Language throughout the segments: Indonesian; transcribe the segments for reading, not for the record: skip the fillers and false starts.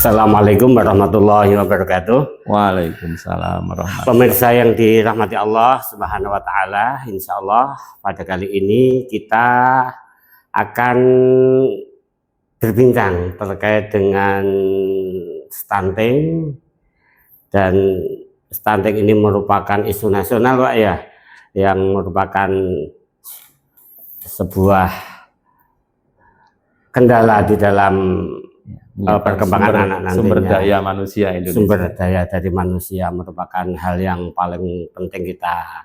Assalamualaikum warahmatullahi wabarakatuh. Waalaikumsalam warahmatullahi wabarakatuh. Pemirsa yang dirahmati Allah Subhanahu wa taala, insya Allah pada kali ini kita akan berbincang terkait dengan stunting, dan stunting ini merupakan isu nasional, Pak ya, yang merupakan sebuah kendala di dalam perkembangan anak nantinya. Sumber daya manusia Indonesia. Sumber daya dari manusia merupakan hal yang paling penting kita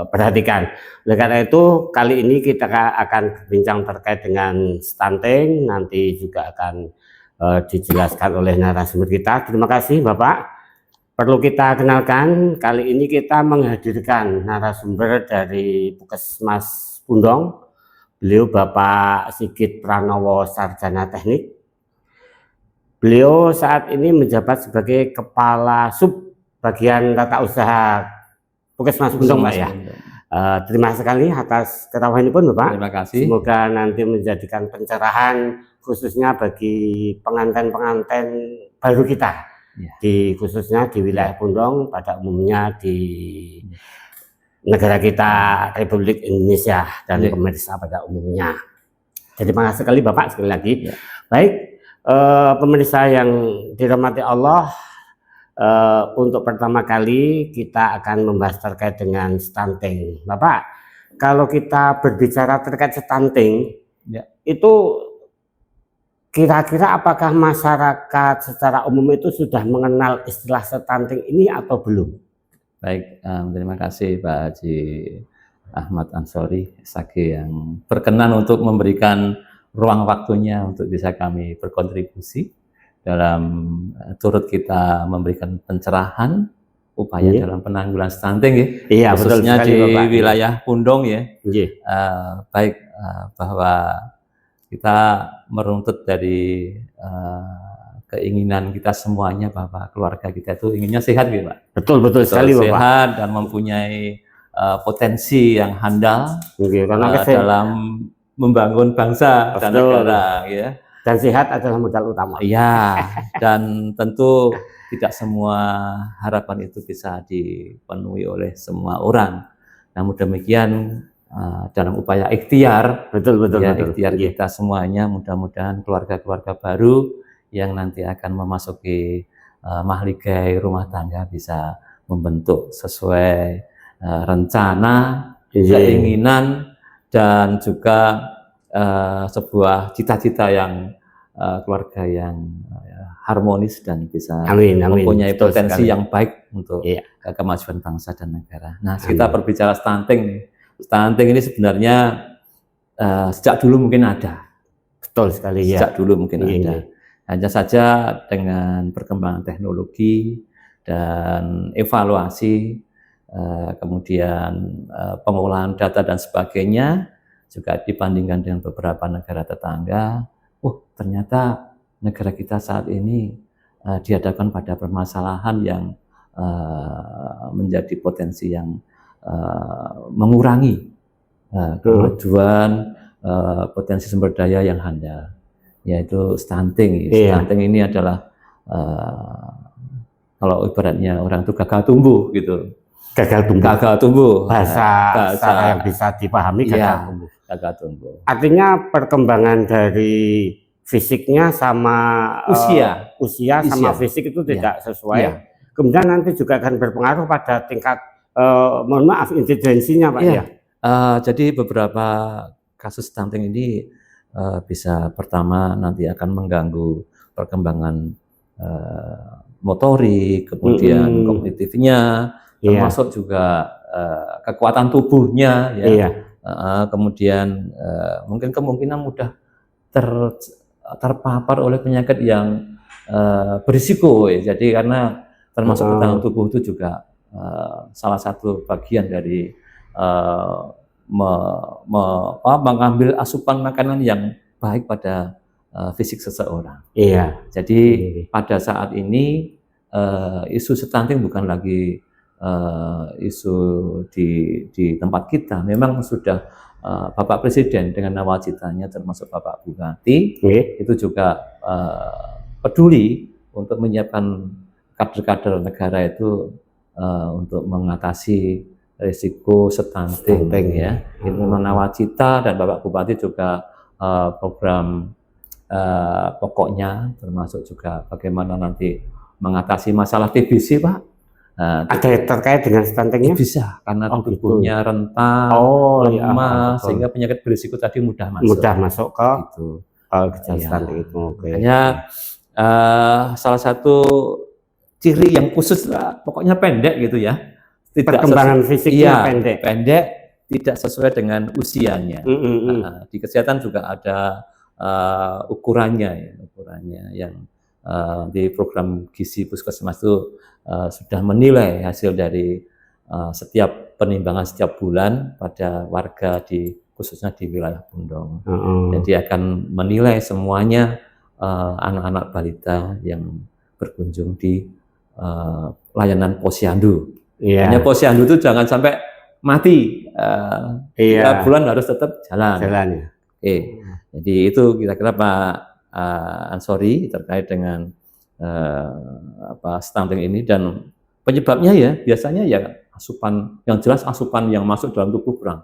perhatikan. Oleh karena itu kali ini kita akan berbincang terkait dengan stunting, nanti juga akan dijelaskan oleh narasumber kita. Terima kasih Bapak. Perlu kita kenalkan, kali ini kita menghadirkan narasumber dari Puskesmas Pundong. Beliau Bapak Sigit Pranowo, Sarjana Teknik. Beliau saat ini menjabat sebagai Kepala Sub Bagian Tata Usaha Puskesmas Pundong, Pak ya. Terima kasih sekali atas ketahuan ini pun, Bapak. Terima kasih. Semoga nanti menjadikan pencerahan khususnya bagi pengantin-pengantin baru kita, ya, khususnya di wilayah Pundong, pada umumnya di negara kita Republik Indonesia dan pemirsa pada umumnya. Jadi terima kasih sekali Bapak sekali lagi. Ya. Baik. Pemirsa yang dirahmati Allah, untuk pertama kali kita akan membahas terkait dengan stunting. Bapak, kalau kita berbicara terkait stunting, ya, itu kira-kira apakah masyarakat secara umum itu sudah mengenal istilah stunting ini atau belum? Baik, terima kasih Pak Haji Ahmad Ansori SAG yang berkenan untuk memberikan ruang waktunya untuk bisa kami berkontribusi dalam turut kita memberikan pencerahan upaya dalam penanggulangan stunting ya. Iya, khususnya betul sekali, di Bapak, wilayah Pundong ya. Baik, bahwa kita meruntut dari keinginan kita semuanya bahwa keluarga kita itu inginnya sehat gitu Pak. Betul sekali Bapak. Sehat dan mempunyai potensi yang handal dalam membangun bangsa dan negara, ya. Dan sehat adalah modal utama. Iya, dan tentu tidak semua harapan itu bisa dipenuhi oleh semua orang. Namun demikian dalam upaya ikhtiar, ikhtiar kita semuanya, mudah-mudahan keluarga-keluarga baru yang nanti akan memasuki mahligai rumah tangga bisa membentuk sesuai rencana, keinginan, dan juga sebuah cita-cita yang keluarga yang harmonis dan bisa mempunyai potensi yang baik untuk kemajuan bangsa dan negara. Nah, kita berbicara stunting. Stunting ini sebenarnya sejak dulu mungkin ada. Betul sekali ya. Sejak dulu mungkin ada. Hanya saja dengan perkembangan teknologi dan evaluasi, kemudian pengolahan data dan sebagainya, juga dibandingkan dengan beberapa negara tetangga, ternyata negara kita saat ini dihadapkan pada permasalahan yang menjadi potensi yang mengurangi kemajuan potensi sumber daya yang handal, yaitu stunting. Stunting ini adalah kalau ibaratnya orang itu gagal tumbuh gitu. Gagal tumbuh. Bahasa yang bisa dipahami gagal tumbuh. Gagal tumbuh. Artinya perkembangan dari fisiknya sama usia sama fisik itu tidak sesuai. Kemudian nanti juga akan berpengaruh pada tingkat mohon maaf intelijensinya Pak ya. Jadi beberapa kasus stunting ini bisa pertama nanti akan mengganggu perkembangan motorik, kemudian kognitifnya, termasuk juga kekuatan tubuhnya ya. Kemudian mungkin kemungkinan mudah terpapar oleh penyakit yang berisiko ya. Jadi karena termasuk pertahanan tubuh itu juga salah satu bagian dari mengambil asupan makanan yang baik pada fisik seseorang. Jadi pada saat ini isu stunting bukan lagi isu di tempat kita. Memang sudah Bapak Presiden dengan nawacitanya termasuk Bapak Bupati itu juga peduli untuk menyiapkan kader-kader negara itu untuk mengatasi risiko stunting ya. Itu Nawacita dan Bapak Bupati juga program pokoknya, termasuk juga bagaimana nanti mengatasi masalah TBC, Pak. Ada terkait dengan stuntingnya? Bisa, karena tubuhnya rentan, lemah, sehingga penyakit berisiko tadi mudah masuk ke gitu. Gejala stunting itu. Hanya salah satu ciri yang khusus lah, pokoknya pendek gitu ya. Perkembangan fisiknya pendek, tidak sesuai dengan usianya. Di kesehatan juga ada ukurannya yang di program gizi puskesmas itu sudah menilai hasil dari setiap penimbangan setiap bulan pada warga khususnya di wilayah Bundong. Jadi akan menilai semuanya anak-anak balita yang berkunjung di layanan posyandu. Hanya posyandu itu jangan sampai mati. 3 bulan harus tetap jalan. Jadi itu kira-kira Pak Ansori terkait dengan stunting ini, dan penyebabnya ya biasanya ya asupan, yang jelas asupan yang masuk dalam tubuh kurang.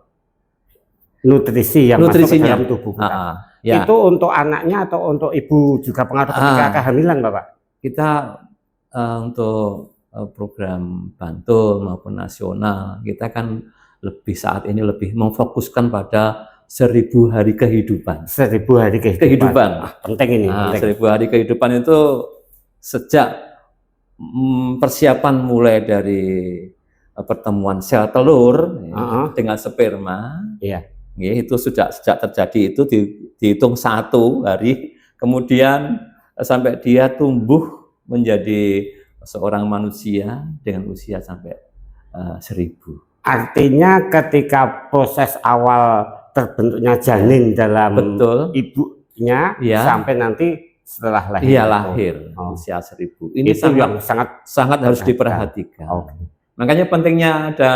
Nutrisinya masuk ke dalam tubuh kurang. Itu untuk anaknya atau untuk ibu juga pengaruh ketika kehamilan, Bapak? Kita untuk program Bantul maupun nasional, kita kan saat ini lebih memfokuskan pada 1000 hari kehidupan. 1000 hari kehidupan. Penting ini. 1000 hari kehidupan itu sejak persiapan mulai dari pertemuan sel telur dengan sperma. Itu sudah sejak terjadi itu dihitung 1 hari, kemudian sampai dia tumbuh menjadi seorang manusia dengan usia sampai 1000. Artinya ketika proses awal terbentuknya janin dalam ibunya sampai nanti setelah lahir, usia 1000. Ini yang sangat harus diperhatikan. Makanya pentingnya ada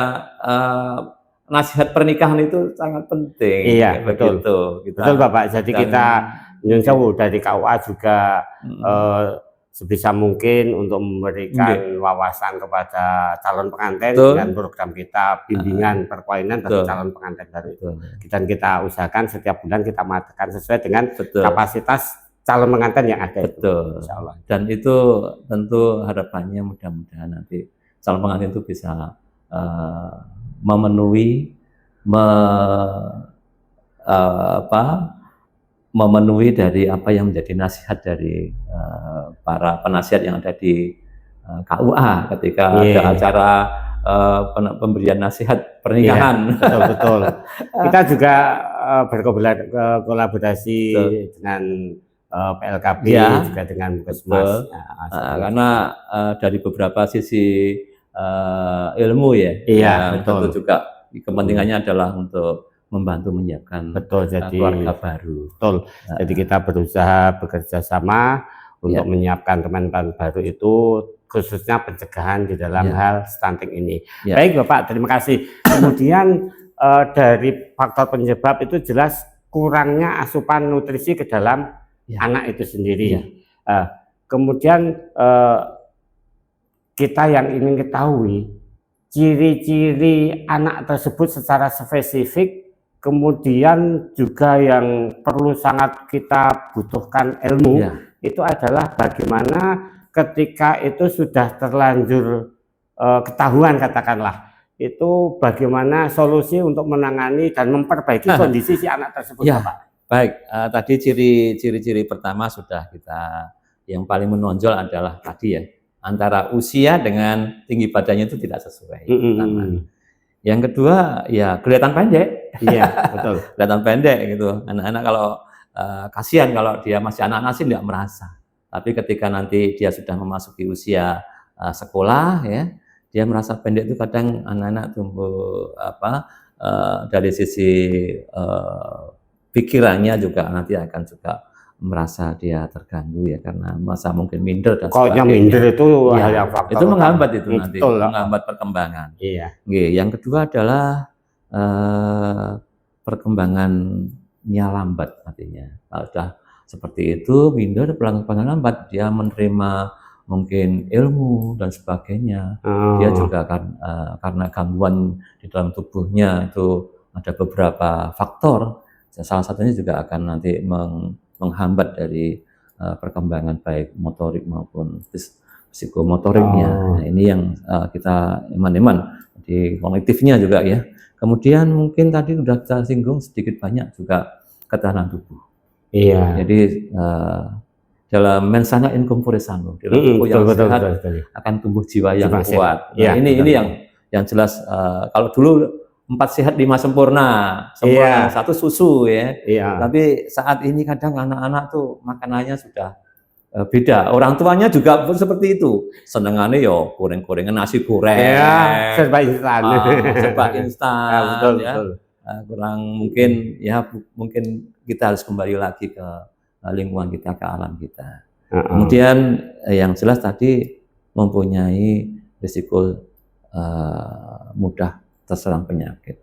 nasihat pernikahan itu sangat penting. Betul Bapak. Jadi kita dari KUA juga sebisa mungkin untuk memberikan wawasan kepada calon pengantin dengan program kita bimbingan perkawinan bagi calon pengantin baru itu. Dan kita usahakan setiap bulan kita mengadakan sesuai dengan kapasitas calon pengantin yang ada. Insya Allah. Dan itu tentu harapannya mudah-mudahan nanti calon pengantin itu bisa memenuhi dari apa yang menjadi nasihat dari para penasihat yang ada di KUA ketika ada acara pemberian nasihat pernikahan. Betul. Kita juga berkolaborasi dengan PLKB juga dengan Puskesmas. Karena dari beberapa sisi ilmu tentu juga kepentingannya adalah untuk membantu menyiapkan keluarga baru. Jadi kita berusaha bekerja sama untuk menyiapkan teman-teman baru itu, khususnya pencegahan di dalam hal stunting ini. Baik Bapak, terima kasih. Kemudian dari faktor penyebab itu jelas kurangnya asupan nutrisi ke dalam anak itu sendiri. Kemudian kita yang ingin ketahui ciri-ciri anak tersebut secara spesifik, kemudian juga yang perlu sangat kita butuhkan ilmu itu adalah bagaimana ketika itu sudah terlanjur ketahuan, katakanlah itu bagaimana solusi untuk menangani dan memperbaiki kondisi si anak tersebut, Pak. Baik, tadi ciri-ciri pertama sudah kita, yang paling menonjol adalah tadi antara usia dengan tinggi badannya itu tidak sesuai. Yang kedua kelihatan pendek. Betul. Kelihatan pendek gitu. Anak-anak kalau kasihan kalau dia masih anak-anak sih tidak merasa. Tapi ketika nanti dia sudah memasuki usia sekolah dia merasa pendek itu kadang anak-anak tumbuh dari sisi pikirannya juga nanti akan juga merasa dia terganggu karena masa mungkin minder dan sebagainya. Minder itu hal yang faktor itu menghambat itu nanti, menghambat perkembangan. Yang kedua adalah perkembangannya lambat artinya. Kalau sudah seperti itu, minder pelanggan lambat, dia menerima mungkin ilmu dan sebagainya. Dia juga akan karena gangguan di dalam tubuhnya itu ada beberapa faktor, salah satunya juga akan nanti menghambat dari perkembangan baik motorik maupun psikomotoriknya. Nah, ini yang kita iman-iman di kognitifnya juga ya. Kemudian mungkin tadi sudah kita singgung sedikit banyak juga ketahanan tubuh. Iya. Jadi dalam mensana in corpore sano, dalam tubuh yang sehat akan tumbuh jiwa yang kuat. Nah, ini yang jelas. Kalau dulu 4 sehat 5 sempurna, sempurna 1 susu ya. Tapi saat ini kadang anak-anak tuh makanannya sudah beda. Orang tuanya juga seperti itu. Senengannya yo goreng-gorengan, nasi goreng, serba instan. Serba instan. Betul, ya. betul. Kurang mungkin ya mungkin kita harus kembali lagi ke lingkungan kita, ke alam kita. Kemudian yang jelas tadi mempunyai risiko mudah terserang penyakit.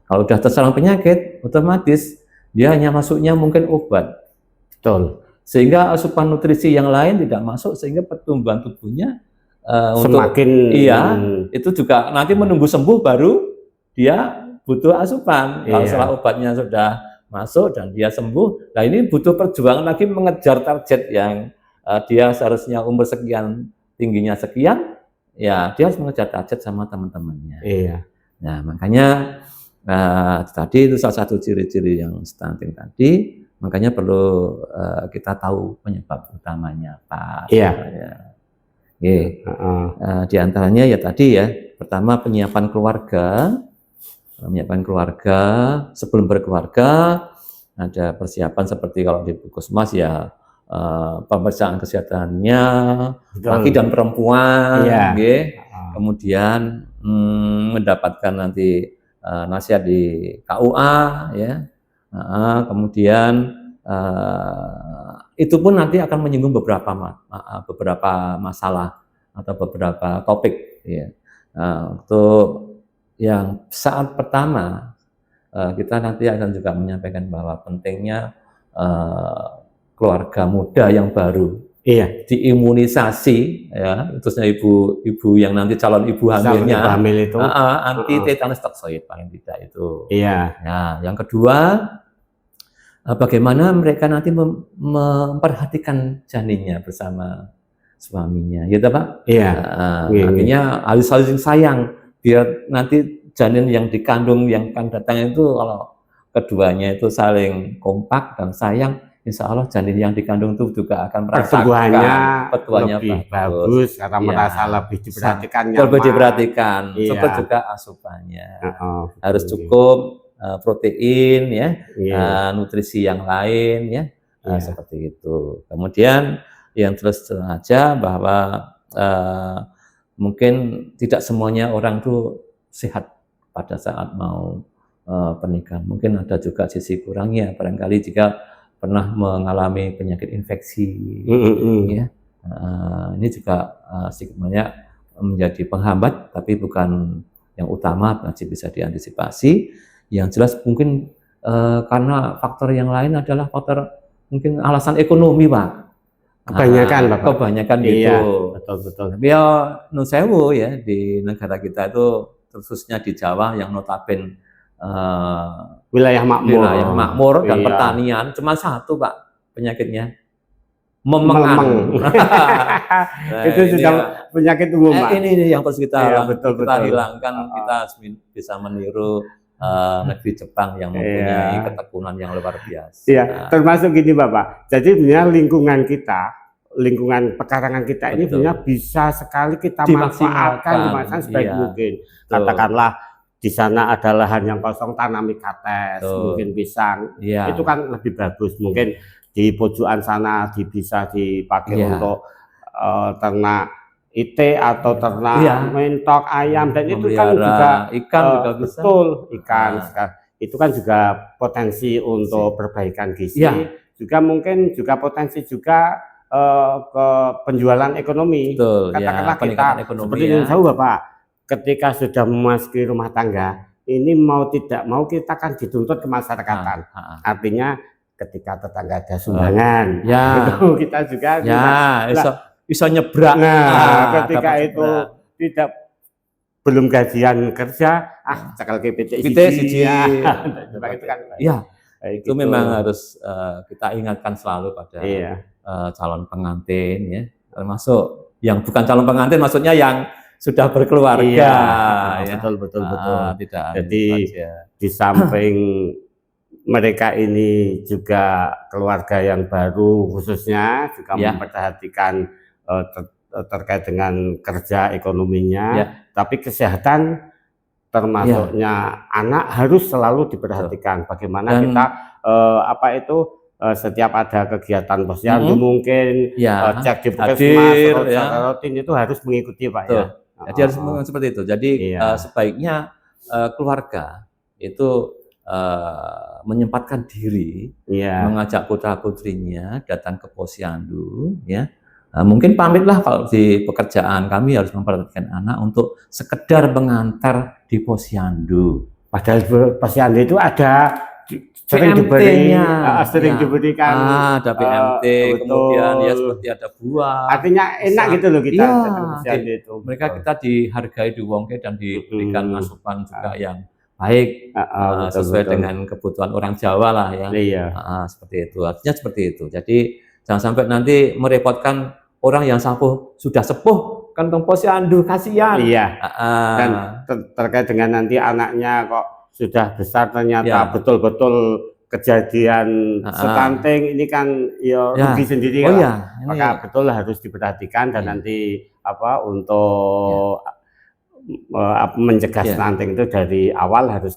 Kalau sudah terserang penyakit, otomatis dia hanya masuknya mungkin obat. Betul. Sehingga asupan nutrisi yang lain tidak masuk, sehingga pertumbuhan tubuhnya semakin itu juga nanti menunggu sembuh baru dia butuh asupan. Kalau setelah obatnya sudah masuk dan dia sembuh, nah ini butuh perjuangan lagi mengejar target yang dia seharusnya umur sekian, tingginya sekian, ya dia harus mengejar target sama teman-temannya. Nah, makanya tadi itu salah satu ciri-ciri yang stunting tadi, makanya perlu kita tahu penyebab utamanya apa. Di antaranya ya tadi ya, pertama penyiapan keluarga, sebelum berkeluarga ada persiapan seperti kalau di Puskesmas ya pemeriksaan kesehatannya laki dan perempuan, kemudian mendapatkan nanti nasihat di KUA ya, kemudian itu pun nanti akan menyinggung beberapa masalah atau beberapa topik ya. Untuk yang saat pertama kita nanti akan juga menyampaikan bahwa pentingnya keluarga muda yang baru diimunisasi ya, khususnya ibu yang nanti calon ibu hamilnya itu anti tetanus toksoid paling tidak itu. Nah, yang kedua bagaimana mereka nanti memperhatikan janinnya bersama suaminya, gitu Pak? Artinya harus saling sayang biar nanti janin yang dikandung yang akan datang itu kalau keduanya itu saling kompak dan sayang, insya Allah janin yang dikandung itu juga akan merasakan pertumbuhannya lebih bagus karena merasa lebih diperhatikan, lebih diperhatikan. Seperti juga asupannya harus cukup protein ya, nutrisi yang lain ya, seperti itu. Kemudian yang terus aja bahwa mungkin tidak semuanya orang tuh sehat pada saat mau pernikahan. Mungkin ada juga sisi kurangnya, barangkali jika pernah mengalami penyakit infeksi, ya. Ini juga sedikit banyak menjadi penghambat, tapi bukan yang utama, masih bisa diantisipasi. Yang jelas mungkin karena faktor yang lain adalah faktor mungkin alasan ekonomi, Pak. Kebanyakan gitu. Betul. Tapi ya nun sewu ya, di negara kita itu khususnya di Jawa yang notaben wilayah makmur dan pertanian cuma satu Pak penyakitnya, memengan. Itu sudah penyakit umum, Pak. Ini yang harus kita hilangkan. Kita bisa meniru negeri Jepang yang mempunyai ketekunan yang luar biasa. Termasuk gini Bapak. Jadi sebenarnya lingkungan pekarangan kita ini sebenarnya bisa sekali kita manfaatkan sebaik mungkin. Katakanlah di sana ada lahan yang kosong, tanami kates, mungkin pisang. Itu kan lebih bagus. Mungkin di pojokan sana bisa dipakai untuk ternak ite atau ternak mentok ayam, dan itu kan juga ikan juga bisa. Betul, ikan. Itu kan juga potensi untuk perbaikan gizi. Juga mungkin juga potensi juga ke penjualan ekonomi. Katakanlah kita seperti yang tahu Bapak, ketika sudah memasuki rumah tangga, ini mau tidak mau kita kan dituntut ke masyarakatan. Artinya ketika tetangga ada sumbangan, ya, itu kita juga ya, iso nyebrak. Nah, ketika itu tidak belum gajian kerja, cakal KPT siji. Ya, itu memang harus kita ingatkan selalu pada calon pengantin ya, termasuk yang bukan calon pengantin, maksudnya yang sudah berkeluarga. Betul. Tidak. Jadi di samping mereka ini juga keluarga yang baru, khususnya juga memperhatikan terkait dengan kerja ekonominya, tapi kesehatan termasuknya anak harus selalu diperhatikan. Bagaimana kita setiap ada kegiatan posyandu mungkin cek di puskesmas rutin itu harus mengikuti Pak ya. Jadi harus seperti itu. Jadi sebaiknya keluarga itu menyempatkan diri, mengajak putra putrinya datang ke posyandu ya. Mungkin pamitlah kalau di pekerjaan kami harus memperhatikan anak untuk sekedar mengantar di posyandu. Padahal posyandu itu ada sering diberikan ada PMT, kemudian ya seperti ada buah. Artinya enak gitu loh kita posyandu itu. Mereka kita dihargai, diwongke dan diberikan masukan juga yang baik sesuai dengan kebutuhan orang Jawa lah ya. Seperti itu. Artinya seperti itu. Jadi jangan sampai nanti merepotkan orang yang sudah sepuh kan posyandu, kasihan. Dan terkait dengan nanti anaknya kok sudah besar ternyata betul-betul kejadian stunting ini kan rugi sendiri maka betul harus diperhatikan dan nanti untuk mencegah stunting itu dari awal harus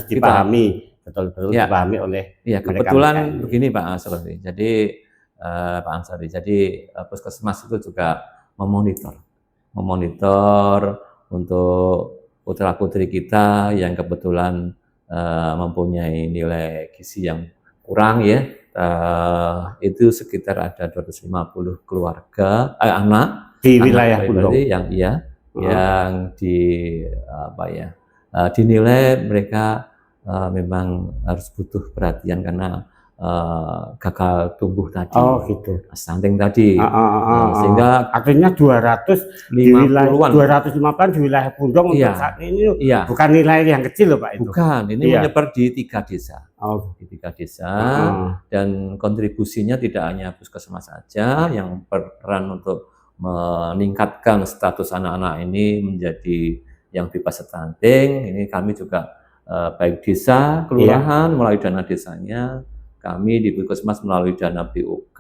dipahami betul-betul dipahami oleh kebetulan begini Pak Ansori. Jadi Pak Ansori, jadi puskesmas itu juga memonitor untuk putra-putri kita yang kebetulan mempunyai nilai gizi yang kurang ya, itu sekitar ada 250 keluarga anak di wilayah Pundong yang dinilai mereka memang harus butuh perhatian karena gagal tumbuh tadi, stunting tadi, sehingga artinya 250 di wilayah Pundong untuk saat ini bukan nilai yang kecil loh Pak itu. Bukan, ini menyebar di 3 desa, dan kontribusinya tidak hanya puskesmas saja yang berperan untuk meningkatkan status anak-anak ini menjadi yang bebas stunting. Ini kami juga baik desa, kelurahan melalui dana desanya. Kami di Puskesmas melalui dana BOK,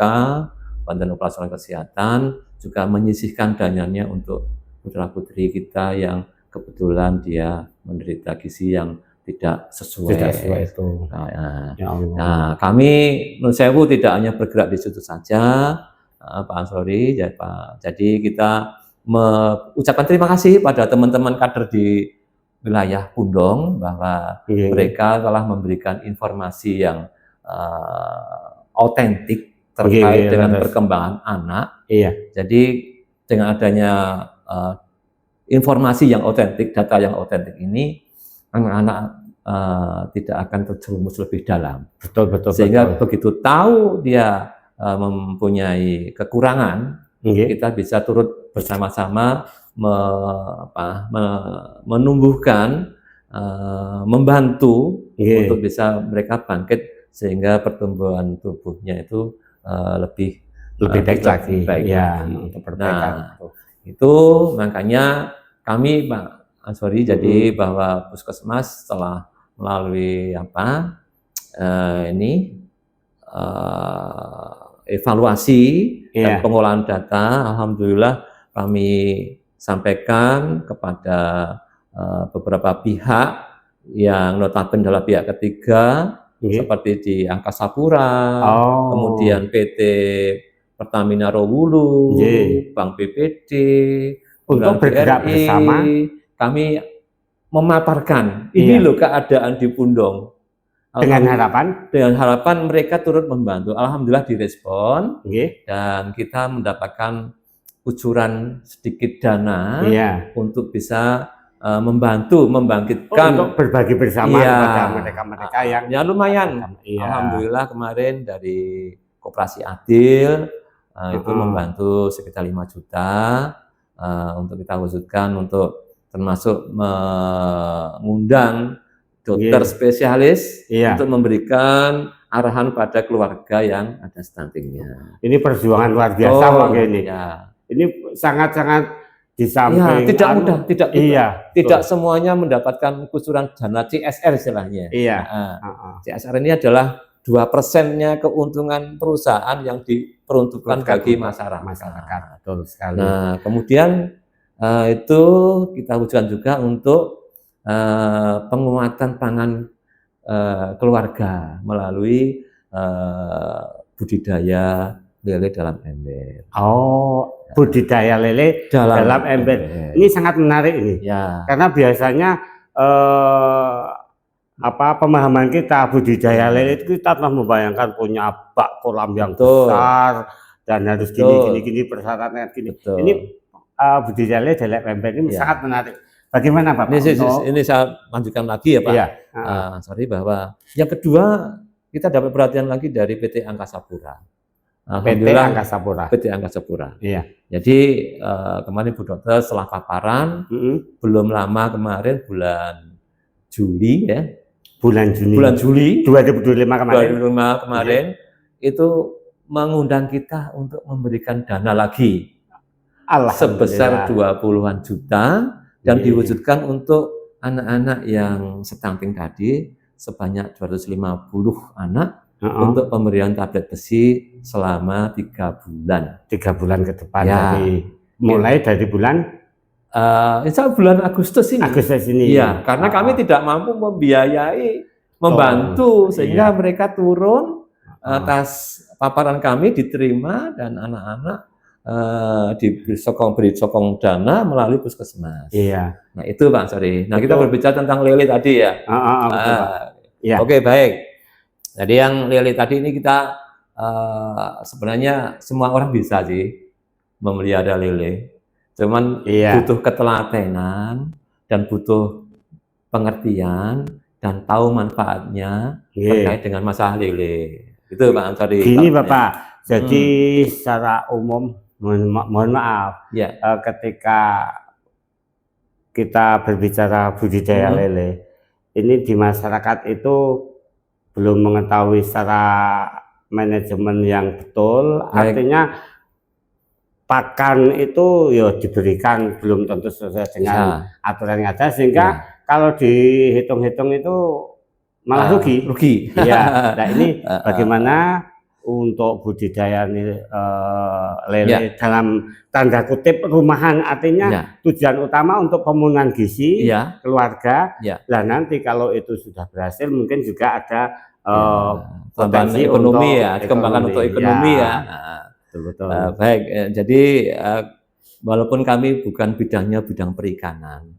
Bantuan Operasional Kesehatan, juga menyisihkan dananya untuk putra-putri kita yang kebetulan dia menderita gizi yang tidak sesuai itu. Nah, kami menurut saya tidak hanya bergerak di situ saja, Pak Ansori, ya, Pak. Jadi kita mengucapkan terima kasih pada teman-teman kader di wilayah Pundong bahwa mereka telah memberikan informasi yang autentik terkait dengan perkembangan anak. Jadi dengan adanya informasi yang autentik, data yang autentik ini, anak-anak tidak akan terjerumus lebih dalam. Sehingga begitu tahu dia mempunyai kekurangan, kita bisa turut bersama-sama menumbuhkan, membantu untuk bisa mereka bangkit sehingga pertumbuhan tubuhnya itu lebih baik lagi. Nah, itu makanya kami Pak Ansori jadi bahwa Puskesmas telah melalui evaluasi dan pengolahan data, alhamdulillah kami sampaikan kepada beberapa pihak yang notabene adalah pihak ketiga, seperti di Angkasa Pura, kemudian PT Pertamina Rowulu, Bank BPD, untuk bergerak bersama. Kami memaparkan ini loh keadaan di Pundong. Dengan harapan mereka turut membantu. Alhamdulillah direspon dan kita mendapatkan kucuran sedikit dana untuk bisa membantu membangkitkan untuk berbagi bersama iya, kepada mereka-mereka yang ya lumayan. Iya. Alhamdulillah kemarin dari Koperasi Adil itu membantu sekitar 5 juta untuk kita wujudkan untuk termasuk mengundang dokter spesialis untuk memberikan arahan pada keluarga yang ada stuntingnya. Ini perjuangan luar biasa Pak ini. Ya. Ini sangat-sangat di samping tidak mudah, tidak betul. Semuanya mendapatkan kucuran dana CSR istilahnya. Iya. CSR ini adalah 2%-nya keuntungan perusahaan yang diperuntukkan bagi masyarakat. Betul sekali. Nah, kemudian itu kita wujudkan juga untuk penguatan pangan keluarga melalui budidaya lele dalam ember. Oh, budidaya lele dalam ember. Ini sangat menarik ini. Ya. Karena biasanya pemahaman kita budidaya lele itu kita telah membayangkan punya bak kolam yang besar dan harus gini persyaratan gini. Ini budidaya lele dalam ember ini sangat menarik. Bagaimana Pak? Ini saya lanjutkan lagi ya Pak. Iya. Sorry bahwa yang kedua kita dapat perhatian lagi dari PT Angkasa Pura. PT Angkasa Pura. PT Angkasa Pura. Iya. Jadi kemarin Bu Dokter setelah paparan belum lama kemarin bulan Juli ya. Bulan Juli 2025 kemarin itu mengundang kita untuk memberikan dana lagi sebesar 20-an juta dan diwujudkan untuk anak-anak yang stunting tadi sebanyak 250 anak untuk pemberian tablet besi selama 3 bulan. 3 bulan ke depan mulai dari bulan insya Allah bulan Agustus ini. Iya, karena kami tidak mampu membiayai, membantu sehingga mereka turun atas paparan kami diterima dan anak-anak beri sokong dana melalui puskesmas. Iya. Nah itu Pak, sorry. Nah kita berbicara tentang lele tadi ya. Oke, baik. Jadi yang lele tadi ini kita sebenarnya semua orang bisa sih memelihara lele. Cuman butuh ketelatenan dan butuh pengertian dan tahu manfaatnya terkait dengan masalah lele. Itu Pak, sorry. Gini Bapak, jadi secara umum mohon maaf, ketika kita berbicara budidaya lele, ini di masyarakat itu belum mengetahui secara manajemen yang betul. Artinya pakan itu diberikan belum tentu sesuai dengan aturan yang ada, sehingga kalau dihitung-hitung itu malah rugi. Iya. Nah ini bagaimana untuk budidaya lele dalam tanda kutip rumahan, artinya tujuan utama untuk pemenuhan gizi keluarga. Nah nanti kalau itu sudah berhasil mungkin juga ada potensi ekonomi dikembangkan untuk ekonomi Betul. Baik, jadi walaupun kami bukan bidangnya bidang perikanan,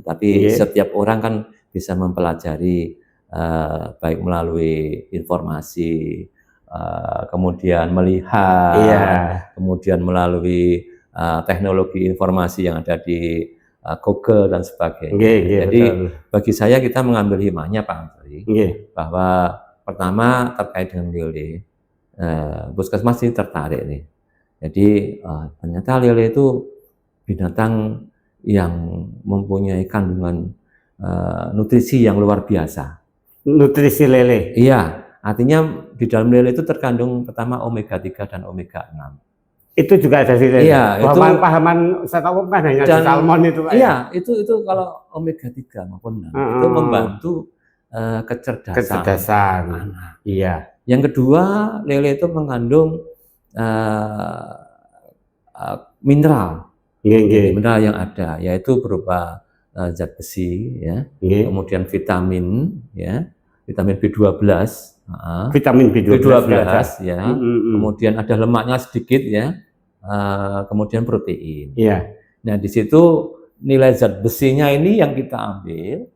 tapi setiap orang kan bisa mempelajari baik melalui informasi, kemudian melihat, kemudian melalui teknologi informasi yang ada di Google dan sebagainya. Jadi bagi saya kita mengambil hikmahnya Pak Antri, bahwa pertama terkait dengan lele, puskesmas ini tertarik nih. Jadi ternyata lele itu binatang yang mempunyai kandungan nutrisi yang luar biasa. Nutrisi lele? Iya. Artinya di dalam lele itu terkandung pertama omega 3 dan omega 6. Itu juga ada di lele. Iya, pahaman saya tahu kan hanya di salmon itu. Iya, itu kalau omega 3 maupun 6 itu membantu kecerdasan anak. Iya. Yang kedua, lele itu mengandung mineral. Mineral yang ada yaitu berupa zat besi kemudian vitamin vitamin B12. Vitamin B12 kemudian ada lemaknya sedikit kemudian protein. Nah di situ nilai zat besinya ini yang kita ambil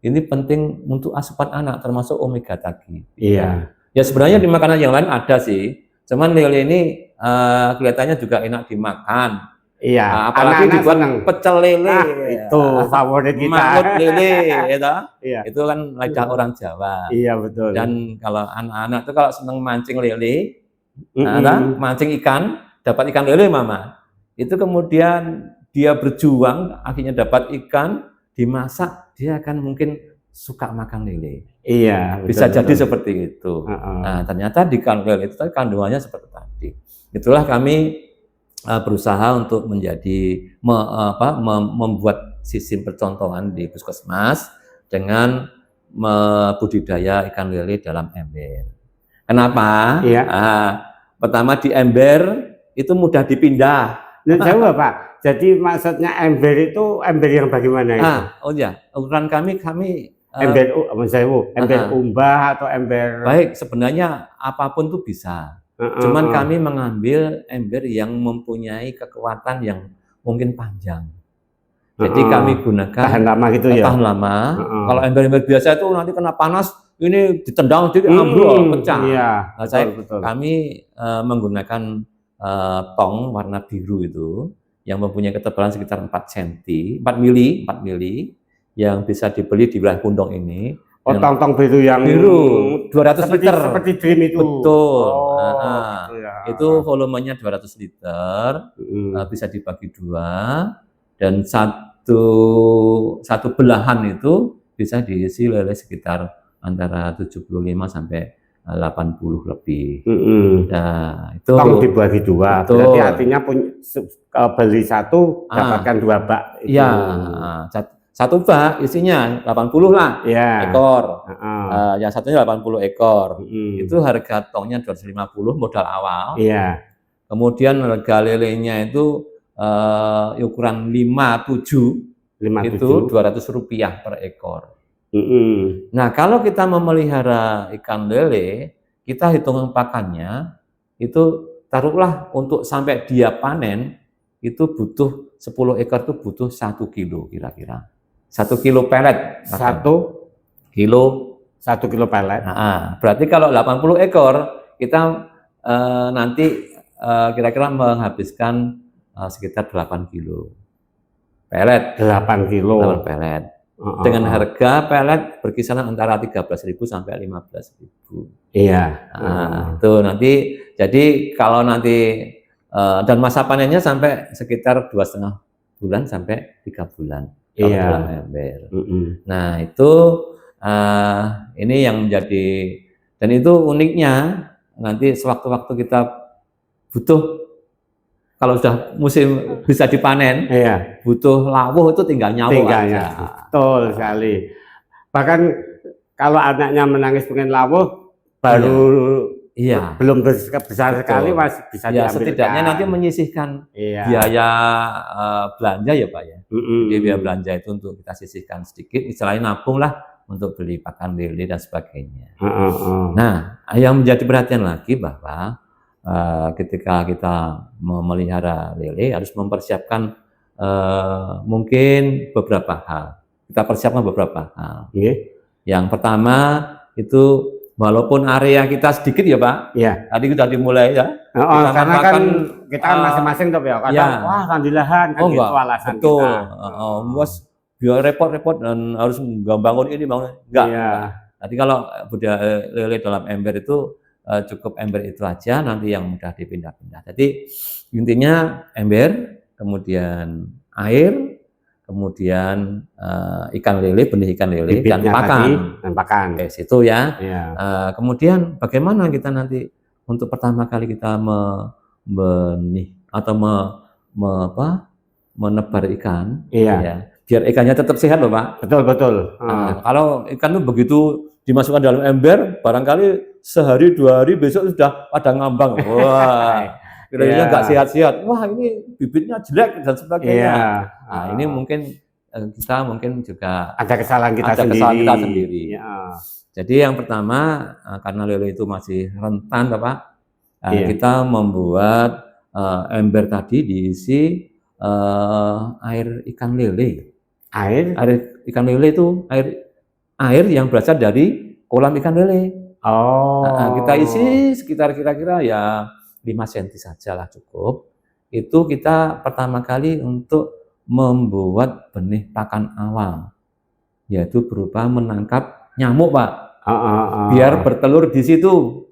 ini penting untuk asupan anak termasuk omega tadi. Ya sebenarnya di makanan yang lain ada sih, cuman lele ini kelihatannya juga enak dimakan Iya, Nah, apalagi anak-anak dibuat seneng. pecel lele, Ah, itu favorit kita. mangut lele, gitu. Iya. Itu kan lidah orang Jawa. Iya, betul. Dan kalau anak-anak itu kalau seneng mancing lele, Mm-mm. mancing ikan, dapat ikan lele mama, itu kemudian dia berjuang, akhirnya dapat ikan, dimasak, dia akan mungkin suka makan lele. Iya, Bisa betul, jadi betul. seperti itu. Uh-uh. Nah, ternyata di ikan lele itu kandungannya seperti tadi. Itulah kami berusaha untuk membuat sistem percontohan di puskesmas dengan budidaya ikan lele dalam ember. Kenapa? Iya. Pertama di ember itu mudah dipindah. Jauh Pak. Jadi maksudnya ember itu ember yang bagaimana itu? Oh ya, ukuran kami ember umbah atau ember. Baik, sebenarnya apapun tuh bisa. Cuman kami mengambil ember yang mempunyai kekuatan yang mungkin panjang. Jadi kami gunakan tahan lama gitu ya. Tahan lama. Kalau ember-ember biasa itu nanti kena panas, ini ditendang jadi ambrol, pecah. Iya, Nah, betul. kami menggunakan tong warna biru itu yang mempunyai ketebalan sekitar 4 mili yang bisa dibeli di wilayah Pundong ini. Tong-tong biru yang 200 liter. Seperti Dream itu. Betul. Gitu ya. Itu volumenya 200 liter, bisa dibagi 2, dan satu belahan itu bisa diisi lele sekitar antara 75 sampai 80 lebih. Nah, itu tong dibagi 2. betul. Berarti artinya beli 1 dapatkan 2 bak. Iya, 1 bak isinya 80 lah ekor. Yang satunya 80 ekor. Itu harga tongnya 250 modal awal. Iya. Kemudian harga lelenya itu ukuran 57 itu Rp200 per ekor. Nah, kalau kita memelihara ikan lele, kita hitung pakannya itu taruhlah untuk sampai dia panen itu butuh 10 ekor itu butuh 1 kilo kira-kira. 1 kilo pelet. 1 kilo pelet. Berarti kalau 80 ekor kita nanti kira-kira menghabiskan sekitar 8 kilo pelet. 8 kilo. 8 pelet. Dengan harga pelet berkisaran antara 13.000 sampai 15.000. Iya. Itu nanti, jadi kalau nanti dan masa panennya sampai sekitar 2,5 bulan sampai 3 bulan. Kalau dalam ember. Nah, itu ini yang menjadi, dan itu uniknya nanti sewaktu-waktu kita butuh, kalau sudah musim bisa dipanen, butuh lawuh itu tinggal nyawu aja. Betul sekali. Bahkan kalau anaknya menangis pengen lawuh, baru belum besar sekali masih bisa diambilkan. Setidaknya nanti menyisihkan biaya belanja ya Pak ya. Jadi biaya belanja itu untuk kita sisihkan sedikit, istilahnya nabung lah untuk beli pakan lele dan sebagainya. Nah, yang menjadi perhatian lagi bahwa ketika kita memelihara lele harus mempersiapkan mungkin beberapa hal. Kita persiapkan beberapa hal. Yang pertama itu walaupun area kita sedikit ya Pak. Tadi sudah dimulai ya. Karena kan kita kan masing-masing tuh ya. Kadang wah kandilahan kan gitu alasan betul. kita. Biar repot-repot dan harus bangun ini bangun enggak. Nanti kalau budaya lele dalam ember itu cukup ember itu aja, nanti yang mudah dipindah-pindah. Jadi intinya ember, kemudian air, kemudian ikan lele, benih ikan lele, dan pakan. Situ ya. Kemudian bagaimana kita nanti untuk pertama kali kita benih atau menebar ikan, biar ikannya tetap sehat loh Pak. Betul. Kalau ikan itu begitu dimasukkan dalam ember, barangkali sehari 2 hari besok sudah pada ngambang. Wah, kira-kira nggak sehat-sehat. Wah, ini bibitnya jelek dan sebagainya. Nah, ini mungkin kita juga ada kesalahan kita sendiri. Jadi yang pertama, karena lele itu masih rentan, Pak, kita membuat ember tadi diisi air ikan lele. Air ikan lele itu air yang berasal dari kolam ikan lele. Kita isi sekitar kira-kira ya 5 cm saja lah cukup. itu kita pertama kali untuk membuat benih pakan awal, yaitu berupa menangkap nyamuk, Pak, biar bertelur di situ,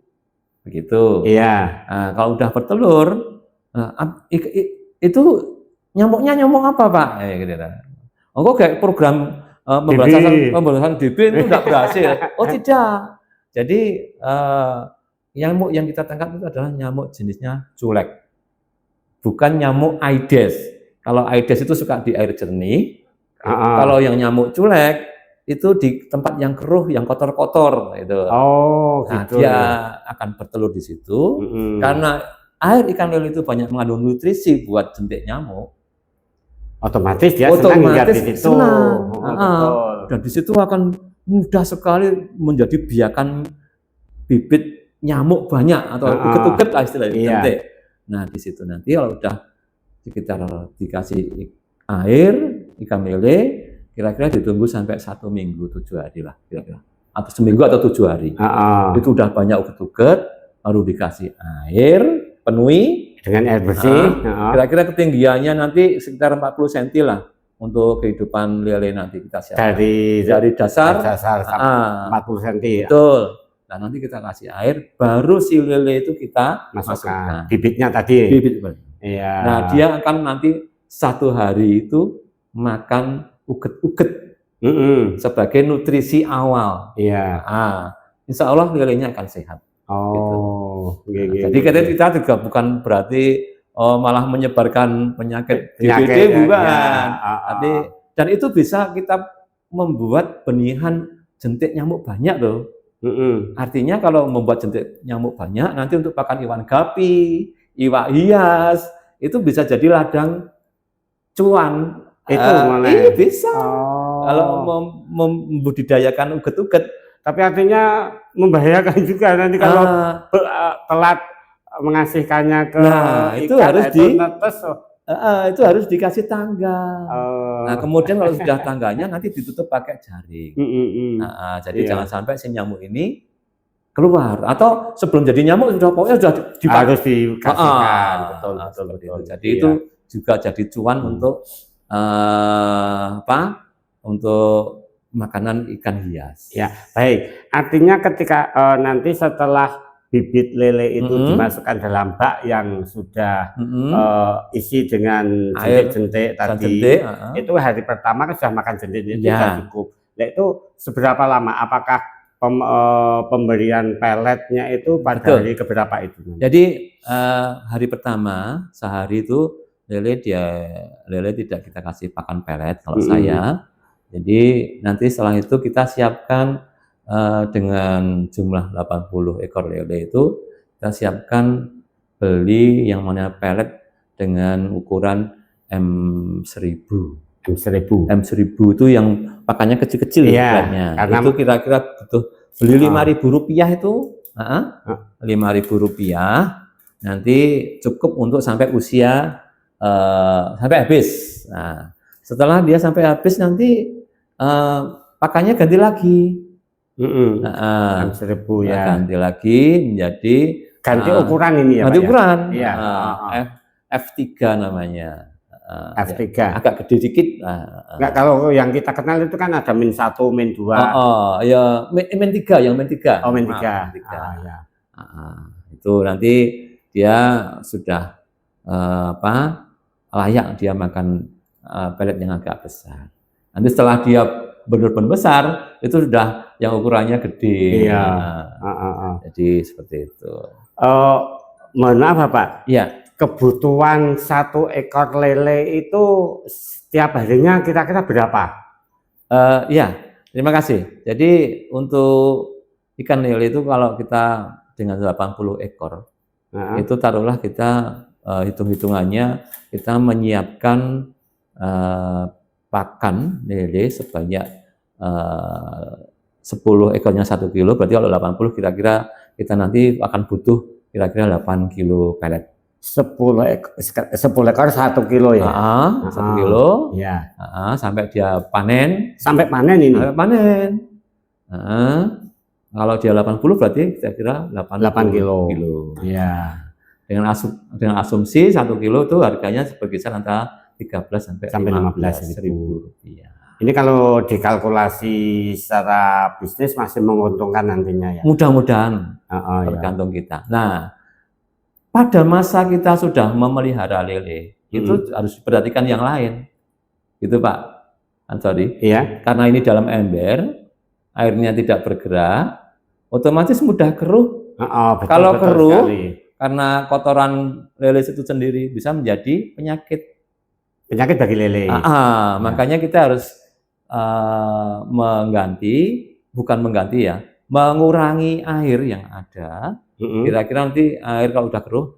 begitu. Iya. Nah, kalau udah bertelur, itu nyamuknya nyamuk apa, Pak? Gitu. Kok kayak program pemberantasan DB itu tidak berhasil? Oh tidak. Jadi nyamuk yang kita tangkap itu adalah nyamuk jenisnya culek, bukan nyamuk Aedes. Kalau Aedes itu suka di air jernih. Kalau yang nyamuk culek itu di tempat yang keruh, yang kotor-kotor itu. Oh, nah, gitu. Dia akan bertelur di situ. Karena air ikan lele itu banyak mengandung nutrisi buat jentik nyamuk. Otomatis dia senang di situ. Dan di situ akan mudah sekali menjadi biakan bibit nyamuk banyak atau uget-uget lah istilahnya. Jentik. Nah, di situ nanti kalau udah sekitar dikasih air ikan lele, kira-kira ditunggu sampai 1 minggu 7 hari lah kira-kira, atau seminggu atau 7 hari. Itu udah banyak uget-uget, baru dikasih air, penuhi dengan air bersih. Kira-kira ketinggiannya nanti sekitar 40 cm lah untuk kehidupan lele nanti kita siapkan. Dari dasar sampai 40 cm. Betul. Nah, nanti kita kasih air, baru si lele itu kita masukkan. Bibitnya tadi. Bibit. Iya. Nah, dia akan nanti 1 hari itu makan uget-uget sebagai nutrisi awal. Iya. Insya Allah lelenya akan sehat. Oh, gitu. Jadi kita juga bukan berarti malah menyebarkan penyakit DBD, bukan. Dan itu bisa kita membuat benihan jentik nyamuk banyak loh. Artinya kalau membuat jentik nyamuk banyak, nanti untuk pakan iwan gapi, iwak hias, itu bisa jadi ladang cuan. Itu bisa. Kalau membudidayakan uget-uget. Tapi artinya membahayakan juga nanti kalau telat mengasihkannya ke itu harus dikasih tangga. Nah, kemudian kalau sudah tangganya nanti ditutup pakai jaring. Jadi jangan sampai si nyamuk ini keluar, atau sebelum jadi nyamuk pokoknya sudah harus dikasihkan. Betul. Jadi itu juga jadi cuan untuk untuk makanan ikan hias. Ya, baik. Artinya ketika nanti setelah bibit lele itu dimasukkan dalam bak yang sudah isi dengan jentik-jentik tadi, itu hari pertama kan sudah makan jentik itu sudah cukup. Nah, itu seberapa lama? Apakah pemberian peletnya itu pada hari keberapa itu? Jadi hari pertama sehari itu lele tidak kita kasih pakan pelet kalau saya. Jadi nanti setelah itu kita siapkan dengan jumlah 80 ekor lele itu, kita siapkan beli yang mana pelet dengan ukuran M1000. M1000 itu yang pakannya kecil-kecil peletnya. Itu kira-kira butuh beli Rp5.000 itu, Rp5.000 nanti cukup untuk sampai usia sampai habis. Nah, setelah dia sampai habis nanti pakannya ganti lagi. M1000 ganti lagi menjadi ganti ukuran ini ya. Ganti ukuran. F3 namanya. F3. Agak gede dikit. Enggak, kalau yang kita kenal itu kan ada min 1, min 2. Ya min 3, yang min 3. Oh, min 3. Itu nanti dia sudah layak dia makan pelet yang agak besar. Nanti setelah dia benar-benar besar, itu sudah yang ukurannya gede. Jadi seperti itu. Mohon maaf Bapak. Iya. Kebutuhan 1 ekor lele itu setiap harinya kira-kira berapa? Ya, terima kasih. Jadi untuk ikan lele itu kalau kita dengan 80 ekor, itu taruhlah kita hitung-hitungannya kita menyiapkan pakan lele sebanyak 10 ekornya 1 kilo, berarti kalau 80 kira-kira kita nanti akan butuh kira-kira 8 kilo pelet. 10 ekor 1 kilo ya? 1 kilo, ya. Sampai dia panen. Sampai panen ini? Sampai panen. Kalau dia 80 berarti kira-kira 8 kilo. Ya. dengan asumsi 1 kilo itu harganya berkisar antara 13 sampai 15.000 rupiah. Ini kalau dikalkulasi secara bisnis masih menguntungkan nantinya ya. Mudah-mudahan ya. tergantung kita. Nah, pada masa kita sudah memelihara lele, itu harus diperhatikan yang lain. Gitu Pak Ansori. Iya. Karena ini dalam ember, airnya tidak bergerak, otomatis mudah keruh. Betul, kalau betul keruh, sekali. karena kotoran lele itu sendiri bisa menjadi penyakit bagi lele. Makanya kita harus mengurangi air yang ada. Kira-kira nanti air kalau udah keruh,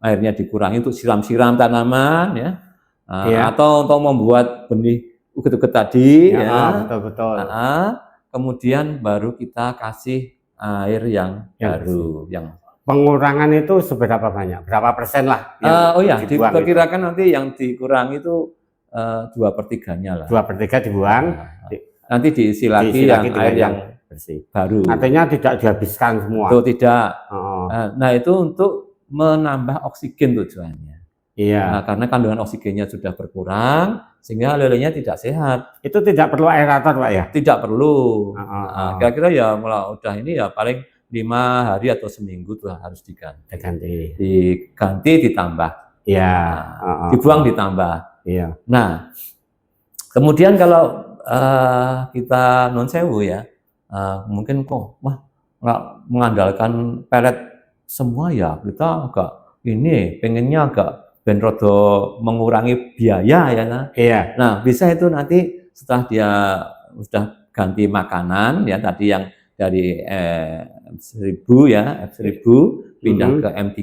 airnya dikurangi untuk siram-siram tanaman ya, atau untuk membuat benih uget-uget tadi ya. Betul. Kemudian baru kita kasih air yang baru, yang pengurangan itu seberapa banyak? Berapa persen lah? Diperkirakan nanti yang dikurangi itu 2/3-nya lah. 2/3 dibuang. Nanti diisi lagi yang air yang bersih. Baru. Artinya tidak dihabiskan semua. Itu tidak. Nah itu untuk menambah oksigen tujuannya. Iya. Nah, karena kandungan oksigennya sudah berkurang, sehingga lelenya tidak sehat. Itu tidak perlu aerator Pak ya? Tidak perlu. Kira-kira ya udah ini ya paling 5 hari atau seminggu tuh harus diganti ditambah. Iya. Dibuang ditambah. Iya. Nah, kemudian kalau kita non sewu ya, mungkin nggak mengandalkan pelet semua ya, kita pengennya agak benrodo mengurangi biaya ya. Iya. Nah, bisa itu nanti setelah dia sudah ganti makanan ya, tadi yang dari F1000 ya, F1000 pindah ke M3,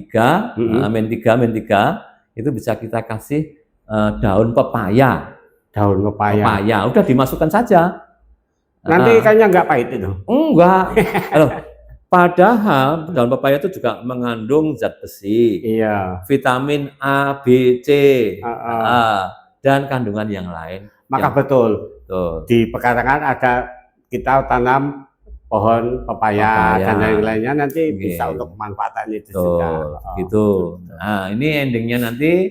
Men3 itu bisa kita kasih daun pepaya. Daun pepaya. Udah dimasukkan saja. Nanti kayaknya nggak pahit itu. Enggak. Padahal daun pepaya itu juga mengandung zat besi, vitamin A, B, C, dan kandungan yang lain. Maka betul. Di pekarangan kita tanam pohon pepaya dan yang lainnya nanti bisa untuk pemanfaatan itu juga. Gitu. Nah, ini endingnya nanti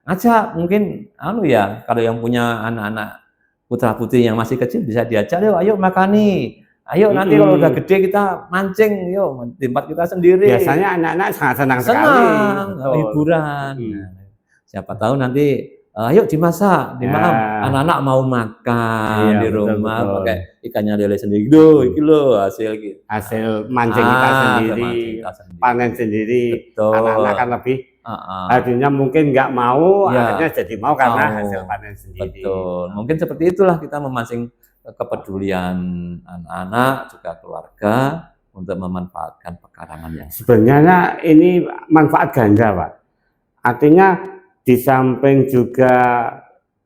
ngajak mungkin kalau yang punya anak-anak putra putri yang masih kecil bisa diajak, ayo makan nih. Ayo nanti kalau udah gede kita mancing, yuk tempat kita sendiri. Biasanya anak-anak sangat senang sekali. Hiburan. Siapa tahu nanti ayo dimasak, anak-anak mau makan di rumah pakai ikannya lele sendiri. Hasil mancing kita sendiri, panen sendiri. Anak-anak kan lebih artinya mungkin nggak mau, akhirnya jadi mau karena hasil panen sendiri. Betul. Mungkin seperti itulah kita memancing kepedulian anak-anak juga keluarga untuk memanfaatkan pekarangan yang sebenarnya ini manfaat ganda Pak. Artinya di samping juga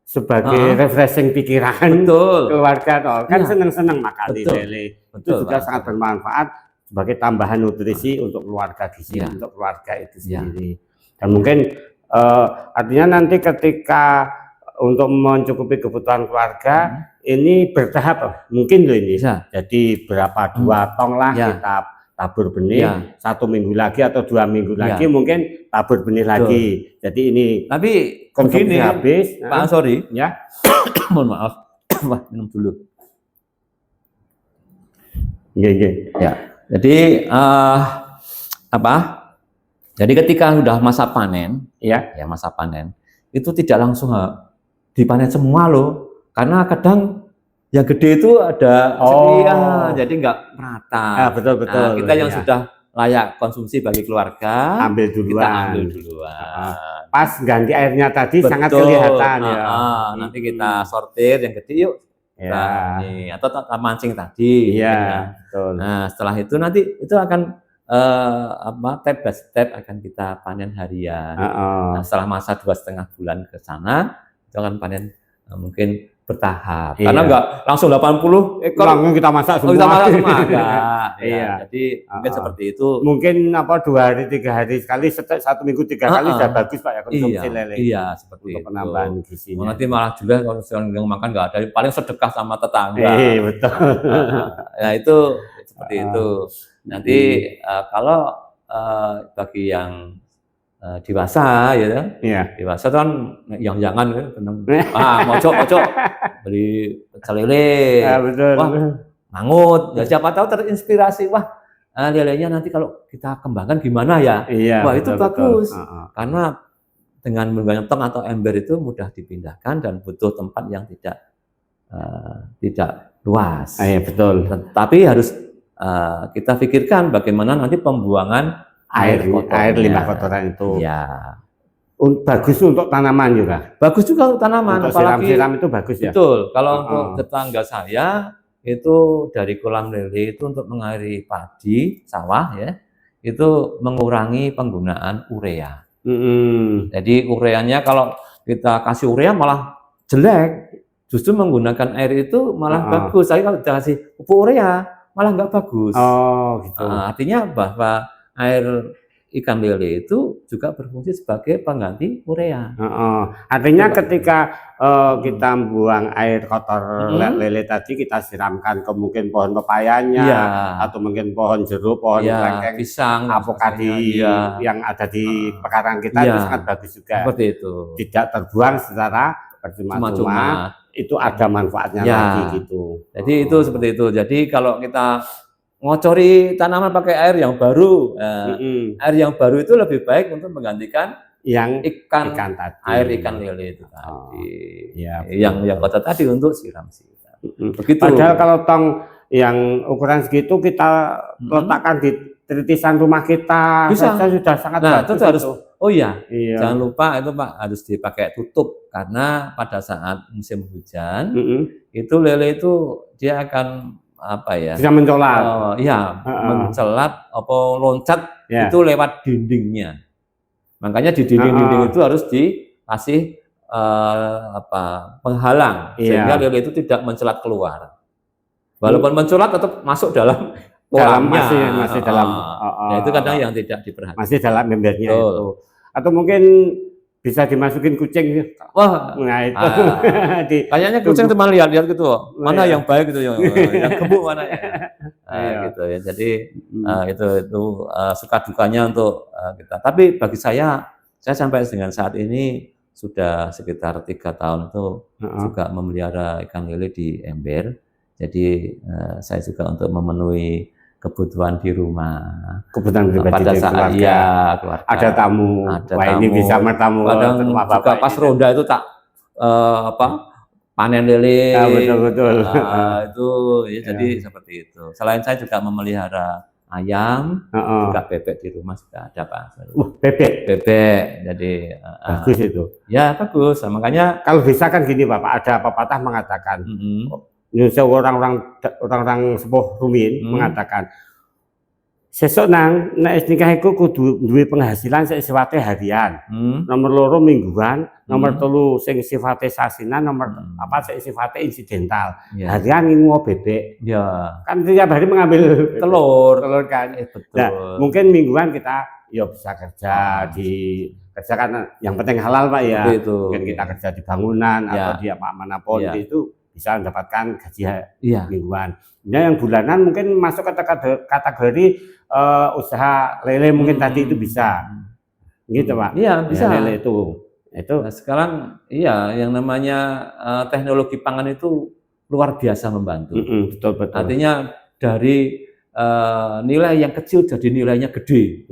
sebagai refreshing pikiran keluarga kan seneng-seneng makan lele. Itu juga sangat bermanfaat sebagai tambahan nutrisi untuk keluarga gizi, untuk keluarga itu sendiri. Dan mungkin artinya nanti ketika untuk mencukupi kebutuhan keluarga ini bertahap mungkin loh ini. Jadi berapa 2 tong lah kita tabur benih, 1 minggu lagi atau 2 minggu lagi mungkin tabur benih lagi. Jadi ini tapi konsumsi habis. Pak Ansori ya. Mohon maaf. Minum dulu. Ya. Jadi Jadi ketika sudah masa panen, masa panen itu tidak langsung dipanen semua loh, karena kadang yang gede itu ada jadi nggak merata. Betul. Kita yang sudah layak konsumsi bagi keluarga, ambil duluan. Kita ambil duluan. Pas ganti airnya tadi sangat kelihatan ya. Nanti kita sortir yang gede yuk. Atau mancing tadi. Betul. Nah setelah itu nanti itu akan step by step akan kita panen harian. Nah, setelah masa 2,5 bulan ke sana itu akan panen mungkin bertahap. Karena enggak langsung 80 ekor langsung kita masak semua. Enggak. Jadi mungkin seperti itu. Mungkin 2 hari 3 hari sekali, 1 minggu 3 kali sudah bagus Pak ya konsumsi lele. Iya, seperti untuk penambahan gizinya. Nanti malah juga kalau yang makan enggak ada, paling sedekah sama tetangga. Betul. Ya itu seperti itu. Nanti kalau bagi yang dewasa ya, Iya. dewasa kan yang jangan kan mojok beli pecel lele, Betul. wah mangut, ya siapa tahu terinspirasi, wah lelenya nanti kalau kita kembangkan gimana ya, Iya, wah itu betul, bagus, betul. karena dengan menggunakan tong atau ember itu mudah dipindahkan dan butuh tempat yang tidak luas. Iya, betul. Tapi harus kita pikirkan bagaimana nanti pembuangan air limbah kotoran itu. Ya. Bagus untuk tanaman juga. Bagus juga untuk tanaman, untuk apalagi siram itu bagus ya. Betul. Kalau untuk tetangga saya itu dari kolam lele itu untuk mengairi padi sawah ya, itu mengurangi penggunaan urea. Jadi ureanya kalau kita kasih urea malah jelek, justru menggunakan air itu malah bagus. Tapi kalau dikasih pupuk urea malah nggak bagus. Oh, gitu. Artinya bahwa air ikan lele itu juga berfungsi sebagai pengganti urea. Artinya ketika kita buang air kotor lele tadi, kita siramkan ke mungkin pohon pepayanya, atau mungkin pohon jeruk, pohon kelengkeng, pisang, avokado yang ada di pekarangan kita itu sangat bagus juga. Seperti itu. Tidak terbuang secara percuma-cuma, itu ada manfaatnya lagi gitu. Jadi itu seperti itu. Jadi kalau kita ngocori tanaman pakai air yang baru, air yang baru itu lebih baik untuk menggantikan yang ikan tadi. Air ikan lele itu tadi. Yang kotor tadi untuk siram. Begitu. Padahal kalau tong yang ukuran segitu kita letakkan di tritisan rumah kita saja sudah sangat bagus. Itu harus. Jangan lupa itu Pak harus dipakai tutup, karena pada saat musim hujan itu lele itu dia akan bisa mencolat. Mencelat loncat itu lewat dindingnya. Makanya di dinding-dinding itu harus dikasih penghalang sehingga lele itu tidak mencelat keluar. Walaupun mencelat tetap masuk dalam kolamnya. Masih dalam. Itu kadang yang tidak diperhatikan. Masih dalam embernya itu. Atau mungkin bisa dimasukin kucing. Wah, nah itu. Kayaknya kucing cuma lihat gitu. Mana yang baik gitu, yang gemuk mana ya. Gitu ya. Jadi itu suka dukanya untuk kita. Tapi bagi saya sampai dengan saat ini sudah sekitar 3 tahun itu juga memelihara ikan lele di ember. Jadi saya juga untuk memenuhi kebutuhan di rumah. Kebutuhan pribadi pada saat keluarga. Ada tamu. Ini bisa bertamu. Kadang juga pas ronda itu tak panen lele. Betul. Itu ya, jadi seperti itu. Selain saya juga memelihara ayam, juga bebek di rumah juga ada Pak. Bebek. Jadi bagus itu. Ya bagus. Makanya kalau bisa kan gini Bapak, ada pepatah mengatakan. Orang-orang sepuh rumiyin mengatakan sesuk nek nikah iku kudu duwe penghasilan sing sifatnya harian, nomor loro mingguan, nomor telu sing sifatnya sasinan, nomor sing sifatnya insidental. Harian ini mau bebek. Kan tiap hari mengambil telur kan. Betul. Nah, mungkin mingguan kita bisa kerja kerjakan yang penting halal Pak ya. Mungkin kita kerja di bangunan atau di manapun itu bisa mendapatkan gaji mingguan. Nah, yang bulanan mungkin masuk ke kategori usaha lele mungkin tadi itu bisa. Gitu Pak. Iya, bisa. Lele itu. Nah, sekarang yang namanya teknologi pangan itu luar biasa membantu. Betul. Artinya dari nilai yang kecil jadi nilainya gede.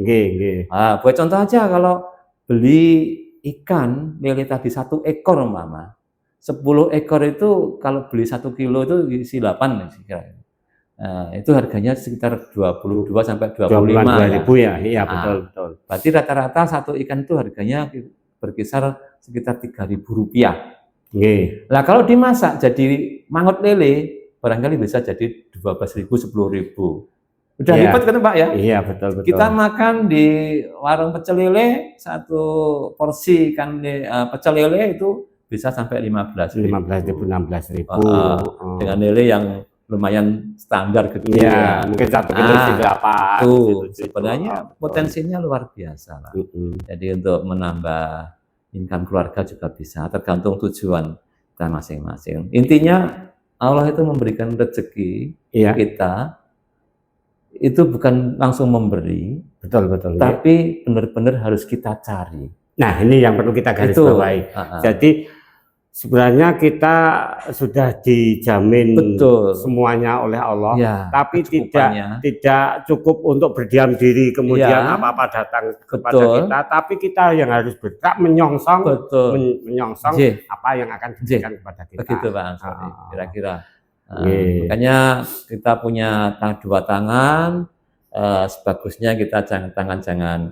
Buat contoh aja, kalau beli ikan lele tadi 1 ekor umpama, 10 ekor itu kalau beli 1 kilo itu isi 8 itu harganya sekitar 22 sampai 25 ya. Iya, betul. Berarti rata-rata 1 ikan itu harganya berkisar sekitar Rp3.000. Nah, kalau dimasak jadi mangut lele barangkali bisa jadi 12.000, 10.000. Udah ribet kan Pak ya? Iya, betul. Kita makan di warung pecel lele 1 porsi ikan pecel lele itu bisa sampai 15.000, 16.000. Dengan lele yang lumayan standar gitu. Mungkin 1 kilo 8. Sebenarnya potensinya luar biasa lah. Jadi untuk menambah income keluarga juga bisa, tergantung tujuan kita masing-masing. Intinya Allah itu memberikan rezeki kita itu bukan langsung memberi, Betul, betul. Tapi benar-benar harus kita cari. Nah, ini yang perlu kita garis bawahi. Jadi sebenarnya kita sudah dijamin betul semuanya oleh Allah, ya, tapi tidak cukup untuk berdiam diri kemudian ya, apa-apa datang kepada kita, tapi kita yang harus bergerak menyongsong, menyongsong apa yang akan diberikan kepada kita. Begitu Pak Ansori, kira-kira. Makanya kita punya dua tangan, sebagusnya kita jangan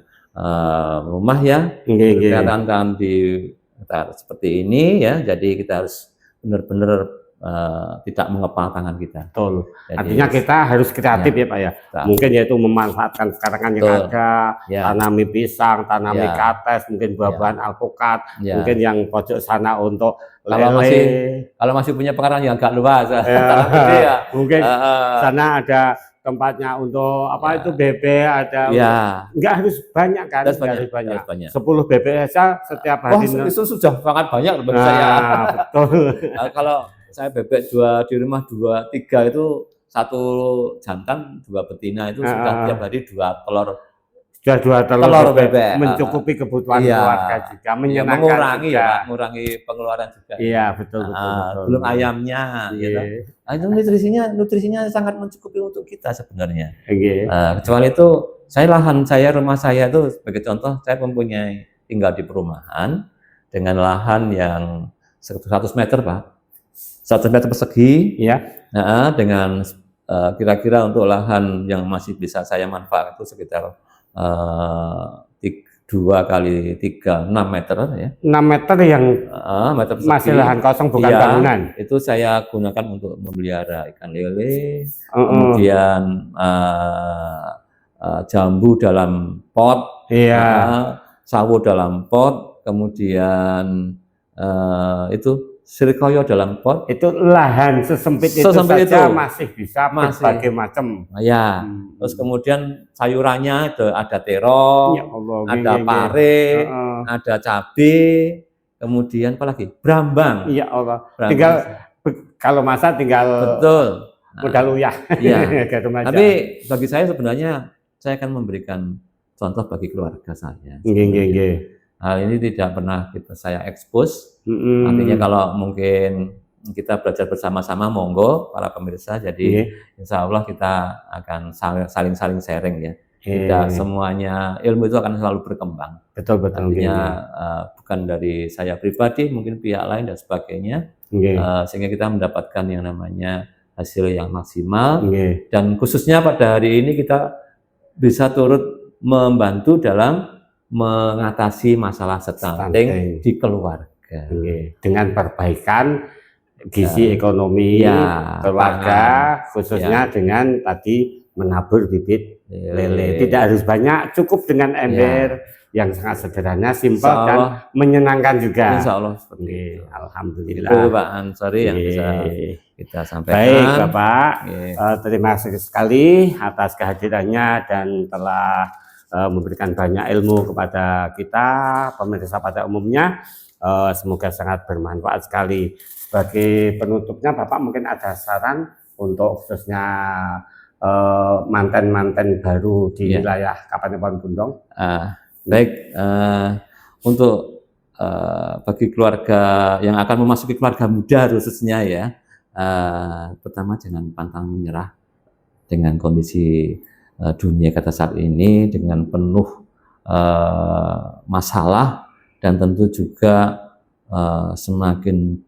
rumah ya, tangan di seperti ini ya, jadi kita harus benar-benar tidak mengepal tangan kita. Betul. Jadi, artinya kita harus kreatif ya Pak ya. Mungkin yaitu memanfaatkan sekarang yang ada, tanami pisang, tanami kates, mungkin buah-buahan alpukat, mungkin yang pojok sana untuk kalau masih punya pengarang yang agak luas, mungkin sana ada tempatnya untuk apa itu bebek ada, nggak harus banyak kan, harus banyak. 10 bebek saja setiap hari. Itu sudah sangat banyak bagi saya. Betul. Kalau saya bebek di rumah 2, 3 itu 1 jantan 2 betina itu sudah tiap hari 2 telur. Sudah 2 telur bebek mencukupi kebutuhan keluarga juga, menyenangkan mengurangi pengeluaran juga. Iya betul. Belum ayamnya, gitu. Itu nutrisinya sangat mencukupi untuk kita sebenarnya. Kecuali itu rumah saya itu sebagai contoh, saya mempunyai tinggal di perumahan dengan lahan yang 100 meter Pak, 100 meter persegi, dengan kira-kira untuk lahan yang masih bisa saya manfaatkan itu sekitar 2 kali 3, 6 meter ya. 6 meter yang meter masih lahan kosong bukan bangunan. Itu saya gunakan untuk memelihara ikan lele, kemudian jambu dalam pot, sawo dalam pot, kemudian itu sirikoyo dalam pot. Itu lahan sesempit itu saja masih bisa berbagai macam. Terus kemudian sayurannya ada terong, ada pare, ada cabai, kemudian apa lagi? Brambang. Ya Allah. Tinggal kalau masak tinggal modal uyah. Tapi bagi saya sebenarnya saya akan memberikan contoh bagi keluarga saya. Hal ini tidak pernah saya expose. Artinya kalau mungkin kita belajar bersama-sama, monggo para pemirsa. Jadi insya Allah kita akan saling sharing ya. Tidak semuanya ilmu itu akan selalu berkembang. Betul. Artinya bukan dari saya pribadi, mungkin pihak lain dan sebagainya. Sehingga kita mendapatkan yang namanya hasil yang maksimal. Dan khususnya pada hari ini kita bisa turut membantu dalam mengatasi masalah stunting di keluarga dengan perbaikan gizi ekonomi keluarga, khususnya dengan tadi menabur bibit lele. Tidak harus banyak, cukup dengan ember yang sangat sederhana, simpel dan menyenangkan juga. Insya Allah seperti itu. Alhamdulillah. Itu Pak Ansori yang bisa kita sampaikan. Baik Bapak, terima kasih sekali atas kehadirannya dan telah memberikan banyak ilmu kepada kita pemirsa pada umumnya. Semoga sangat bermanfaat sekali. Sebagai penutupnya Bapak mungkin ada saran untuk khususnya manten-manten baru di wilayah Kabupaten Bundong. Baik, untuk bagi keluarga yang akan memasuki keluarga muda khususnya ya, pertama jangan pantang menyerah dengan kondisi dunia kata saat ini dengan penuh masalah, dan tentu juga semakin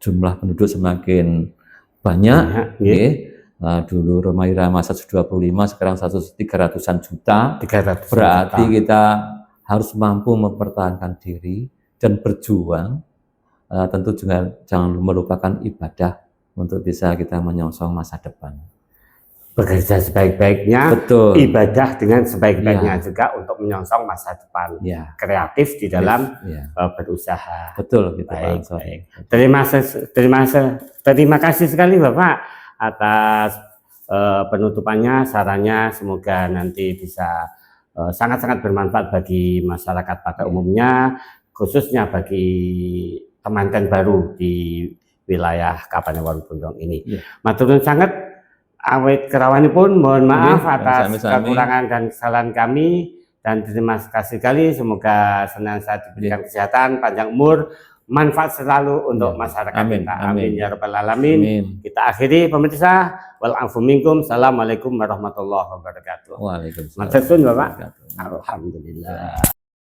jumlah penduduk semakin banyak. Dulu Roma Irama 125, sekarang 300-an juta. Berarti kita harus mampu mempertahankan diri dan berjuang. Tentu juga jangan melupakan ibadah untuk bisa kita menyongsong masa depan. Bekerja sebaik-baiknya, ibadah dengan sebaik-baiknya juga untuk menyongsong masa depan. Kreatif di dalam berusaha. Betul, gitu Pak. Terima kasih sekali Bapak atas penutupannya, sarannya. Semoga nanti bisa sangat-sangat bermanfaat bagi masyarakat pada umumnya, khususnya bagi teman-teman baru di wilayah Kabupaten Bundong ini. Matur nuwun sanget awit kerawanipun mohon maaf Nggih, atas sami-sami. kekurangan dan kesalahan kami, dan terima kasih sekali, semoga senantiasa diberikan kesehatan, panjang umur, manfaat selalu untuk Ya. masyarakat Amin, kita. amin. Amin ya rabbal alamin. Amin. Kita akhiri pemirsa. Wal afu minkum. Assalamualaikum warahmatullahi wabarakatuh. Waalaikumsalam. Matur suwun Bapak. Wabarakatuh. Alhamdulillah.